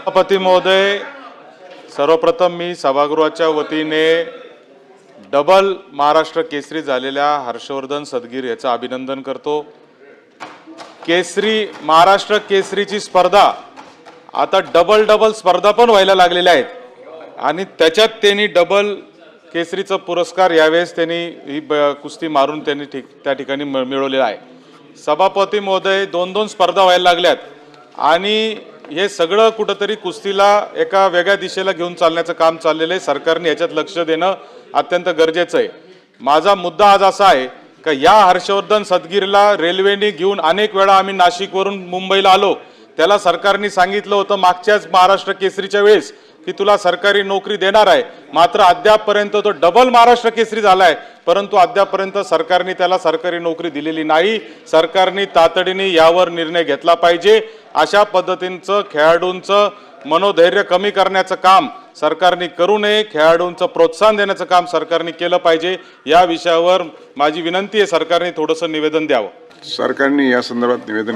सभापती महोदय, सर्वप्रथम मी सभागृहाच्या वतीने डबल महाराष्ट्र केसरी झालेल्या हर्षवर्धन सदगीर याचं अभिनंदन करतो। महाराष्ट्र केसरीची स्पर्धा आता डबल स्पर्धा पण व्हायला लागलेल्या आहेत आणि त्याच्यात त्यांनी डबल केसरीचा पुरस्कार यावेळेस त्यांनी ही कुस्ती मारून त्यांनी त्या ठिकाणी मिळवलेला आहे। सभापती महोदय, दोन स्पर्धा व्हायला लागल्यात आणि हे सगळं कुठेतरी कुस्तीला एका वेगळ्या दिशेला घेऊन चालण्याचं काम चाललेलं आहे। सरकारने याच्यात लक्ष देणं अत्यंत गरजेचं आहे। माझा मुद्दा आज असा आहे की या हर्षवर्धन सदगीरला रेल्वेने घेऊन अनेक वेळा आम्ही नाशिकवरून मुंबईला आलो। त्याला सरकारने सांगितलं होतं मागच्याच महाराष्ट्र केसरीच्या वेळेस की तुला सरकारी नोकरी देणार आहे, मात्र अद्यापपर्यंत तो डबल महाराष्ट्र केसरी झालाय, परंतु अद्यापपर्यंत सरकारने त्याला सरकारी नोकरी दिलेली नाही। सरकारने तातडीने यावर निर्णय घेतला पाहिजे। अशा पद्धतीचं खेळाडूंचं मनोधैर्य कमी करण्याचं काम सरकारने करू नये, खेळाडूंचं प्रोत्साहन देण्याचं काम सरकारने केलं पाहिजे। या विषयावर माझी विनंती आहे, सरकारने थोडंसं निवेदन द्यावं। सरकारने या संदर्भात निवेदन